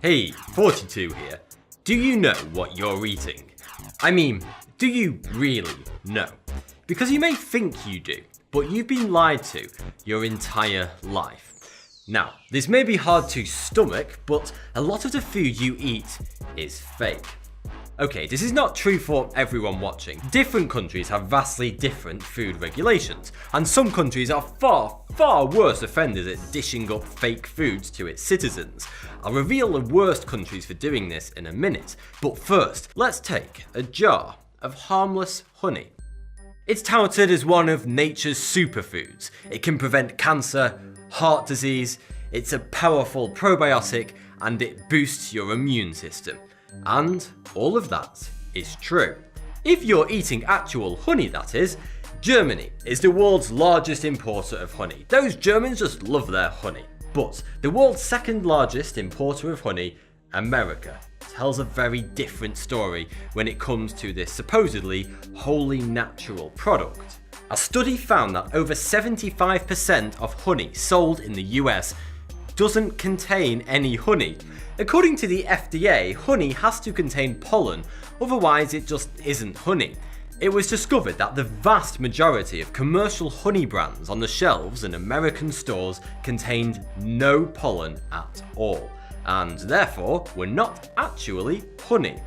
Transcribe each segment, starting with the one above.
Hey, 42 here. Do you know what you're eating? I mean, do you really know? Because you may think you do, but you've been lied to your entire life. Now, this may be hard to stomach, but a lot of the food you eat is fake. Okay, this is not true for everyone watching. Different countries have vastly different food regulations, and some countries are far worse offenders at dishing up fake foods to its citizens. I'll reveal the worst countries for doing this in a minute, but first, let's take a jar of harmless honey. It's touted as one of nature's superfoods. It can prevent cancer, heart disease, it's a powerful probiotic, and it boosts your immune system. And all of that is true. If you're eating actual honey, that is. Germany is the world's largest importer of honey. Those Germans just love their honey. But the world's second largest importer of honey, America, tells a very different story when it comes to this supposedly wholly natural product. A study found that over 75% of honey sold in the US doesn't contain any honey. According to the FDA, honey has to contain pollen, otherwise it just isn't honey. It was discovered that the vast majority of commercial honey brands on the shelves in American stores contained no pollen at all, and therefore were not actually honey.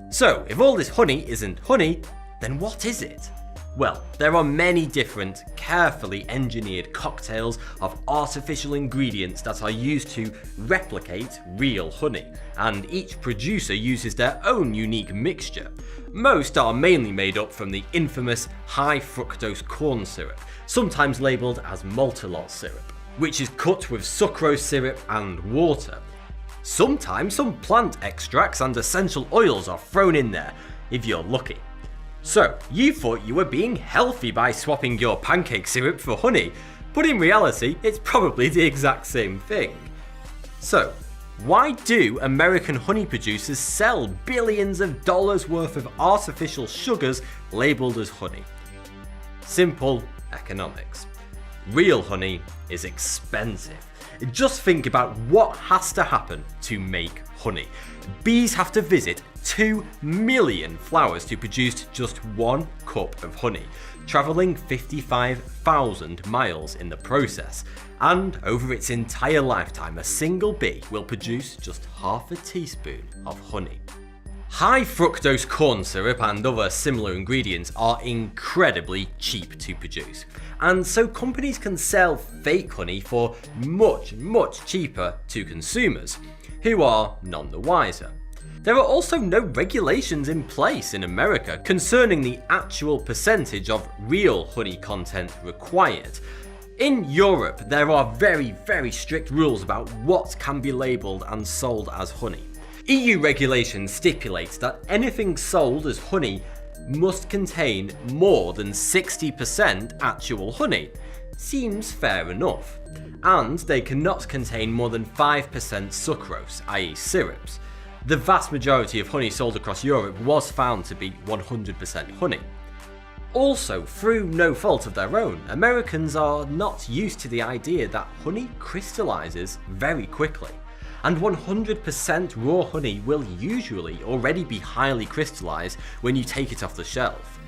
So, if all this honey isn't honey, then what is it? Well, there are many different, carefully engineered cocktails of artificial ingredients that are used to replicate real honey, and each producer uses their own unique mixture. Most are mainly made up from the infamous high fructose corn syrup, sometimes labelled as maltolol syrup, which is cut with sucrose syrup and water. Sometimes some plant extracts and essential oils are thrown in there, if you're lucky. So, you thought you were being healthy by swapping your pancake syrup for honey, but in reality, it's probably the exact same thing. So, why do American honey producers sell billions of dollars worth of artificial sugars labelled as honey? Simple economics. Real honey is expensive. Just think about what has to happen to make honey. Bees have to visit 2 million flowers to produce just 1 cup of honey, travelling 55,000 miles in the process. And over its entire lifetime, a single bee will produce just half a teaspoon of honey. High fructose corn syrup and other similar ingredients are incredibly cheap to produce, and so companies can sell fake honey for much cheaper to consumers, who are none the wiser. There are also no regulations in place in America concerning the actual percentage of real honey content required. In Europe, there are very strict rules about what can be labelled and sold as honey. EU regulations stipulate that anything sold as honey must contain more than 60% actual honey. Seems fair enough. And they cannot contain more than 5% sucrose, i.e. syrups. The vast majority of honey sold across Europe was found to be 100% honey. Also, through no fault of their own, Americans are not used to the idea that honey crystallizes very quickly. And 100% raw honey will usually already be highly crystallized when you take it off the shelf.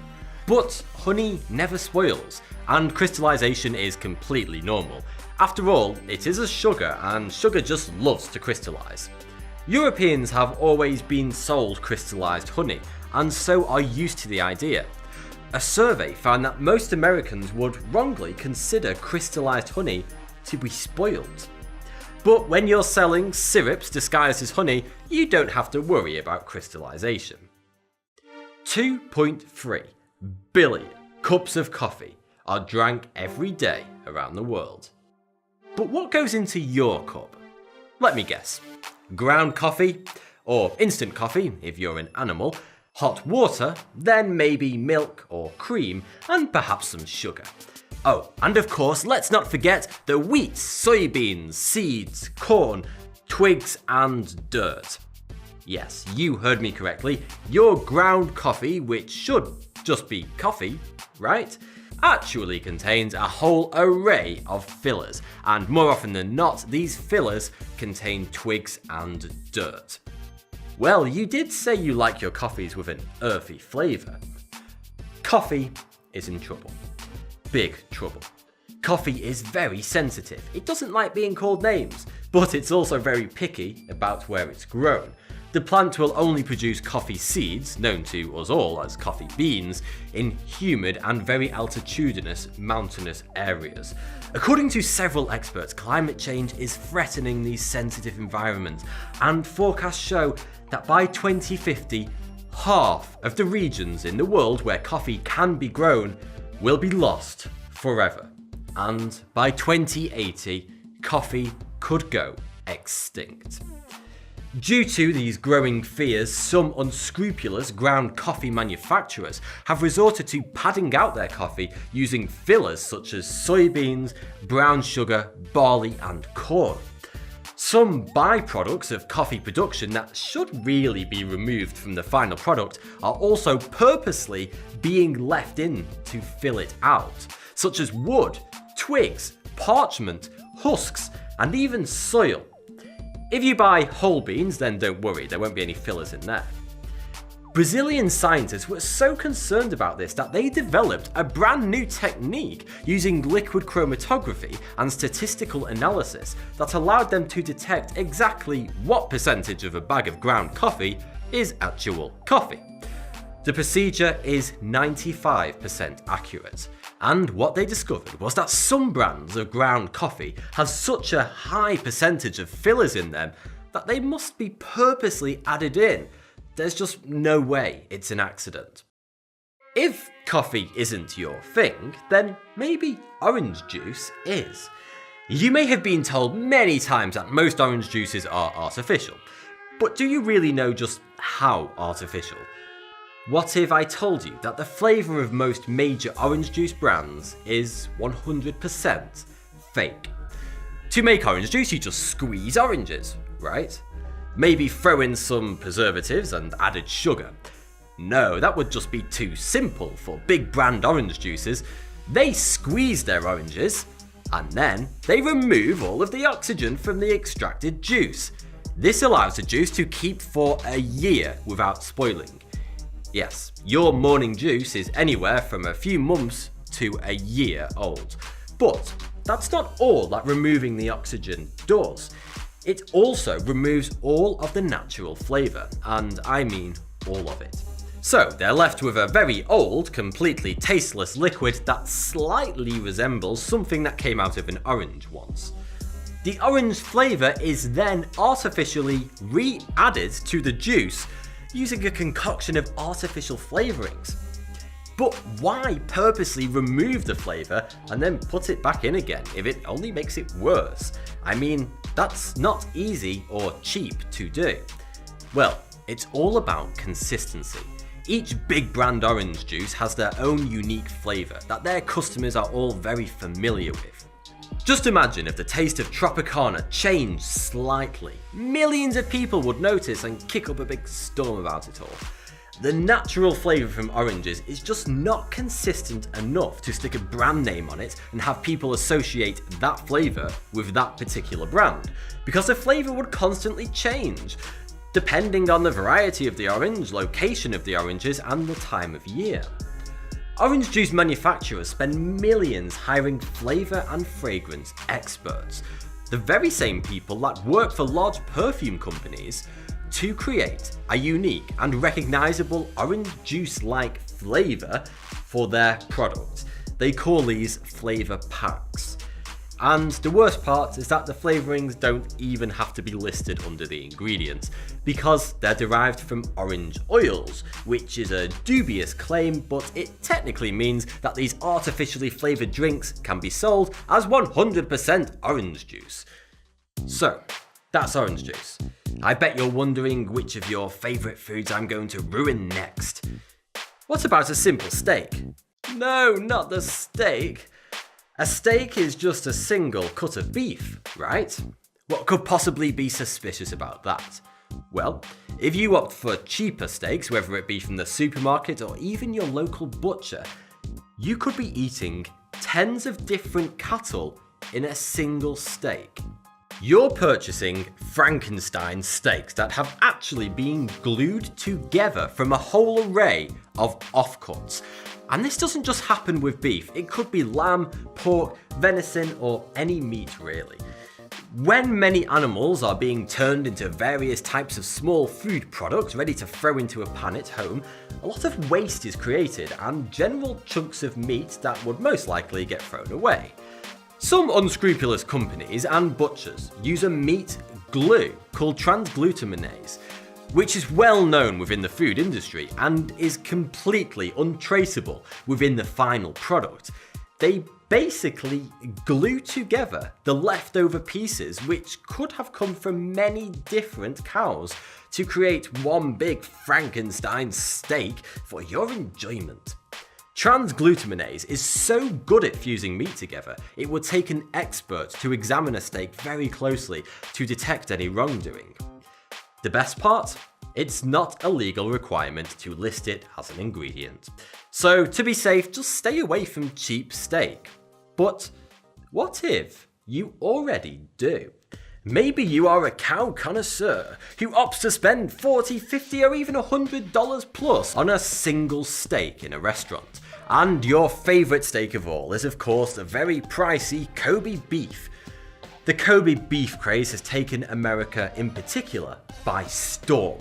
But honey never spoils, and crystallization is completely normal. After all, it is a sugar, and sugar just loves to crystallize. Europeans have always been sold crystallized honey, and so are used to the idea. A survey found that most Americans would wrongly consider crystallized honey to be spoiled. But when you're selling syrups disguised as honey, you don't have to worry about crystallization. 2.3 billion cups of coffee are drank every day around the world. But what goes into your cup? Let me guess. Ground coffee, or instant coffee if you're an animal, hot water, then maybe milk or cream, and perhaps some sugar. Oh, and of course, let's not forget the wheat, soybeans, seeds, corn, twigs, and dirt. Yes, you heard me correctly. Your ground coffee, which should just be coffee, right? actually contains a whole array of fillers, and more often than not, these fillers contain twigs and dirt. Well, you did say you like your coffees with an earthy flavour. Coffee is in trouble. Big trouble. Coffee is very sensitive. It doesn't like being called names, but it's also very picky about where it's grown. The plant will only produce coffee seeds, known to us all as coffee beans, in humid and very altitudinous mountainous areas. According to several experts, climate change is threatening these sensitive environments, and forecasts show that by 2050, half of the regions in the world where coffee can be grown will be lost forever. And by 2080, coffee could go extinct. Due to these growing fears, some unscrupulous ground coffee manufacturers have resorted to padding out their coffee using fillers such as soybeans, brown sugar, barley, and corn. Some byproducts of coffee production that should really be removed from the final product are also purposely being left in to fill it out, such as wood, twigs, parchment, husks, and even soil. If you buy whole beans, then don't worry, there won't be any fillers in there. Brazilian scientists were so concerned about this that they developed a brand new technique using liquid chromatography and statistical analysis that allowed them to detect exactly what percentage of a bag of ground coffee is actual coffee. The procedure is 95% accurate, and what they discovered was that some brands of ground coffee have such a high percentage of fillers in them that they must be purposely added in. There's just no way it's an accident. If coffee isn't your thing, then maybe orange juice is. You may have been told many times that most orange juices are artificial, but do you really know just how artificial? What if I told you that the flavour of most major orange juice brands is 100% fake? To make orange juice, you just squeeze oranges, right? Maybe throw in some preservatives and added sugar. No, that would just be too simple for big brand orange juices. They squeeze their oranges, and then they remove all of the oxygen from the extracted juice. This allows the juice to keep for a year without spoiling. Yes, your morning juice is anywhere from a few months to a year old. But that's not all that removing the oxygen does. It also removes all of the natural flavour, and I mean all of it. So they're left with a very old, completely tasteless liquid that slightly resembles something that came out of an orange once. The orange flavour is then artificially re-added to the juice using a concoction of artificial flavourings. But why purposely remove the flavour and then put it back in again if it only makes it worse? I mean, that's not easy or cheap to do. Well, it's all about consistency. Each big brand orange juice has their own unique flavour that their customers are all very familiar with. Just imagine if the taste of Tropicana changed slightly. Millions of people would notice and kick up a big storm about it all. The natural flavour from oranges is just not consistent enough to stick a brand name on it and have people associate that flavour with that particular brand, because the flavour would constantly change, depending on the variety of the orange, location of the oranges, and the time of year. Orange juice manufacturers spend millions hiring flavour and fragrance experts, the very same people that work for large perfume companies, to create a unique and recognisable orange juice-like flavour for their product. They call these flavour packs. And the worst part is that the flavourings don't even have to be listed under the ingredients, because they're derived from orange oils, which is a dubious claim, but it technically means that these artificially flavoured drinks can be sold as 100% orange juice. So, that's orange juice. I bet you're wondering which of your favourite foods I'm going to ruin next. What about a simple steak? No, not the steak. A steak is just a single cut of beef, right? What could possibly be suspicious about that? Well, if you opt for cheaper steaks, whether it be from the supermarket or even your local butcher, you could be eating tens of different cattle in a single steak. You're purchasing Frankenstein steaks that have actually been glued together from a whole array of offcuts. And this doesn't just happen with beef, it could be lamb, pork, venison, or any meat really. When many animals are being turned into various types of small food products ready to throw into a pan at home, a lot of waste is created and general chunks of meat that would most likely get thrown away. Some unscrupulous companies and butchers use a meat glue called transglutaminase, which is well known within the food industry and is completely untraceable within the final product. They basically glue together the leftover pieces, which could have come from many different cows, to create one big Frankenstein steak for your enjoyment. Transglutaminase is so good at fusing meat together, it would take an expert to examine a steak very closely to detect any wrongdoing. The best part? It's not a legal requirement to list it as an ingredient. So to be safe, just stay away from cheap steak. But what if you already do? Maybe you are a cow connoisseur who opts to spend $40, $50 or even $100 plus on a single steak in a restaurant. And your favourite steak of all is of course the very pricey Kobe beef. The Kobe beef craze has taken America in particular by storm.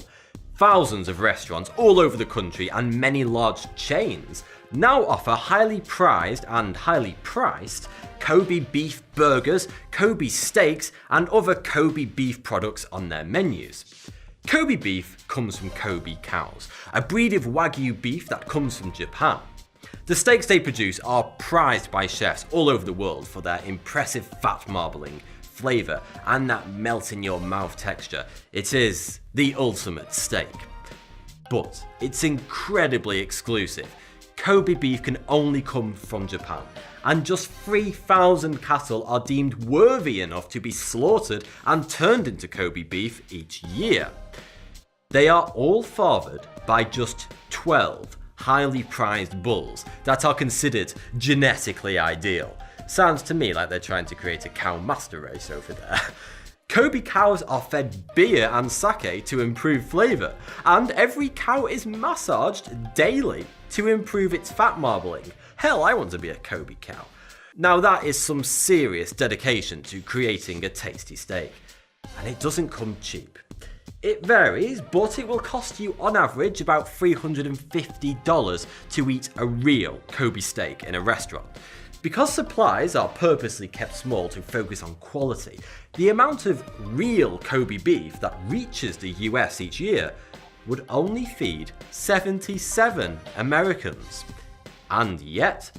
Thousands of restaurants all over the country and many large chains now offer highly prized and highly priced Kobe beef burgers, Kobe steaks, and other Kobe beef products on their menus. Kobe beef comes from Kobe cows, a breed of Wagyu beef that comes from Japan. The steaks they produce are prized by chefs all over the world for their impressive fat marbling, flavour, and that melt in your mouth texture. It is the ultimate steak. But it's incredibly exclusive. Kobe beef can only come from Japan, and just 3,000 cattle are deemed worthy enough to be slaughtered and turned into Kobe beef each year. They are all fathered by just 12 highly prized bulls that are considered genetically ideal. Sounds to me like they're trying to create a cow master race over there. Kobe cows are fed beer and sake to improve flavour, and every cow is massaged daily to improve its fat marbling. Hell, I want to be a Kobe cow. Now that is some serious dedication to creating a tasty steak, and it doesn't come cheap. It varies, but it will cost you on average about $350 to eat a real Kobe steak in a restaurant. Because supplies are purposely kept small to focus on quality, the amount of real Kobe beef that reaches the US each year would only feed 77 Americans. And yet,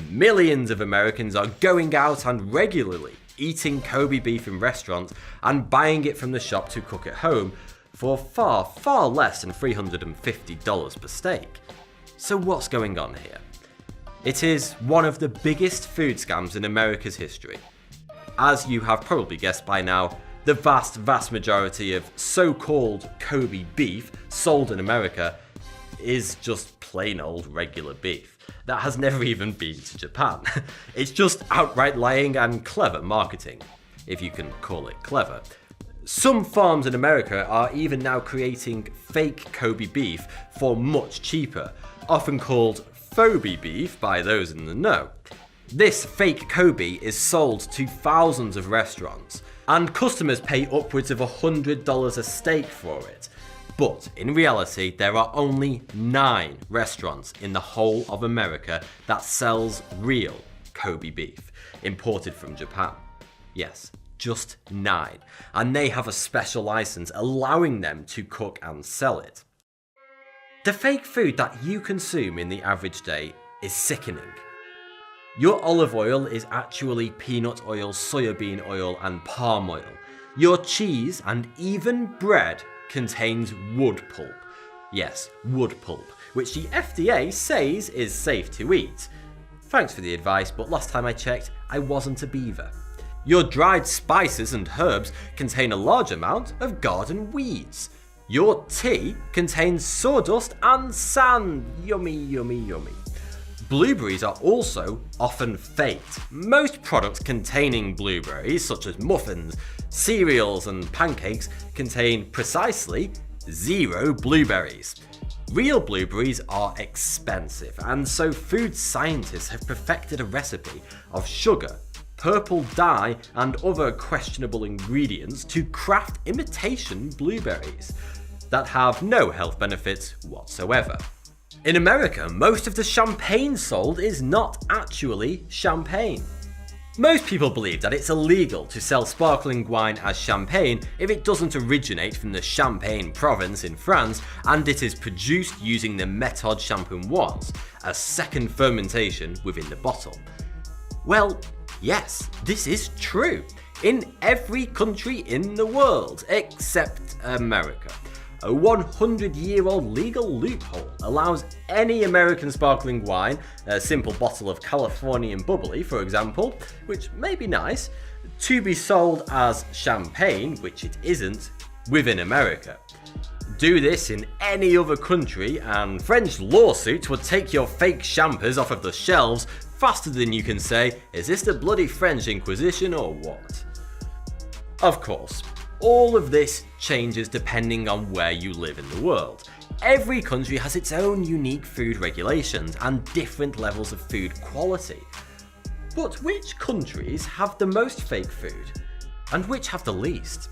millions of Americans are going out and regularly eating Kobe beef in restaurants and buying it from the shop to cook at home for far, far less than $350 per steak. So what's going on here? It is one of the biggest food scams in America's history. As you have probably guessed by now, the vast majority of so-called Kobe beef sold in America is just plain old regular beef that has never even been to Japan. It's just outright lying and clever marketing, if you can call it clever. Some farms in America are even now creating fake Kobe beef for much cheaper, often called Phobie beef by those in the know. This fake Kobe is sold to thousands of restaurants, and customers pay upwards of $100 a steak for it. But in reality, there are only 9 restaurants in the whole of America that sells real Kobe beef, imported from Japan. Yes, just 9. And they have a special license allowing them to cook and sell it. The fake food that you consume in the average day is sickening. Your olive oil is actually peanut oil, soybean oil, and palm oil. Your cheese and even bread contains wood pulp. Yes, wood pulp, which the FDA says is safe to eat. Thanks for the advice, but last time I checked, I wasn't a beaver. Your dried spices and herbs contain a large amount of garden weeds. Your tea contains sawdust and sand. Yummy, yummy, yummy. blueberries are also often faked. Most products containing blueberries, such as muffins, cereals, and pancakes, contain precisely 0 blueberries. Real blueberries are expensive, and so food scientists have perfected a recipe of sugar, purple dye, and other questionable ingredients to craft imitation blueberries that have no health benefits whatsoever. In America, most of the champagne sold is not actually champagne. Most people believe that it's illegal to sell sparkling wine as champagne if it doesn't originate from the Champagne province in France and it is produced using the méthode champenoise, a second fermentation within the bottle. Well, yes, this is true in every country in the world except America. A 100-year-old legal loophole allows any American sparkling wine, a simple bottle of Californian bubbly for example, which may be nice, to be sold as champagne, which it isn't, within America. Do this in any other country and French lawsuits would take your fake champers off of the shelves faster than you can say, is this the bloody French Inquisition or what? Of course, all of this changes depending on where you live in the world. Every country has its own unique food regulations and different levels of food quality. But which countries have the most fake food? And which have the least?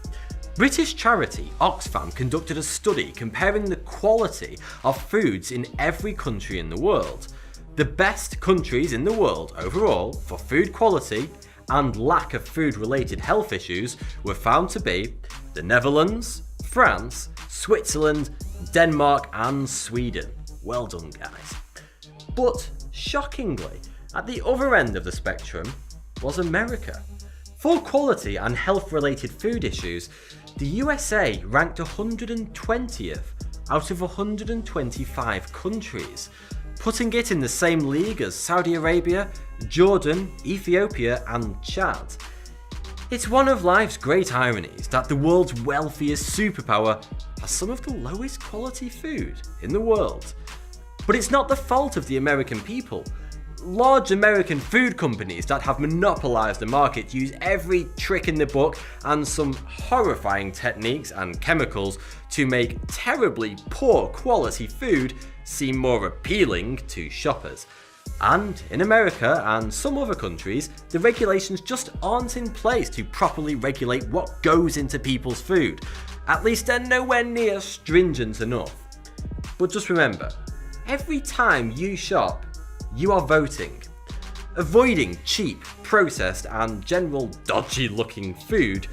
British charity Oxfam conducted a study comparing the quality of foods in every country in the world. The best countries in the world overall for food quality and lack of food-related health issues were found to be the Netherlands, France, Switzerland, Denmark and Sweden. Well done, guys. But shockingly, at the other end of the spectrum was America. For quality and health-related food issues, the USA ranked 120th out of 125 countries, putting it in the same league as Saudi Arabia, Jordan, Ethiopia and Chad. It's one of life's great ironies that the world's wealthiest superpower has some of the lowest quality food in the world. But it's not the fault of the American people. Large American food companies that have monopolised the market use every trick in the book and some horrifying techniques and chemicals to make terribly poor quality food seem more appealing to shoppers. And in America and some other countries, the regulations just aren't in place to properly regulate what goes into people's food. At least they're nowhere near stringent enough. But just remember, every time you shop, you are voting. Avoiding cheap, processed and general dodgy looking food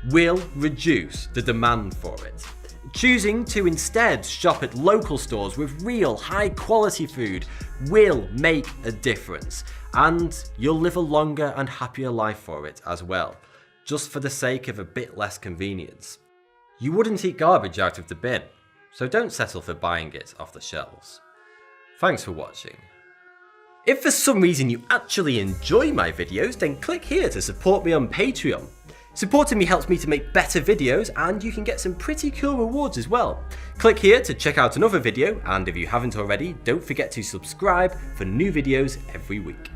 will reduce the demand for it. Choosing to instead shop at local stores with real high quality food will make a difference, and you'll live a longer and happier life for it as well, just for the sake of a bit less convenience. You wouldn't eat garbage out of the bin, so don't settle for buying it off the shelves. Thanks for watching. If for some reason you actually enjoy my videos, then click here to support me on Patreon. Supporting me helps me to make better videos and you can get some pretty cool rewards as well. Click here to check out another video, and if you haven't already, don't forget to subscribe for new videos every week.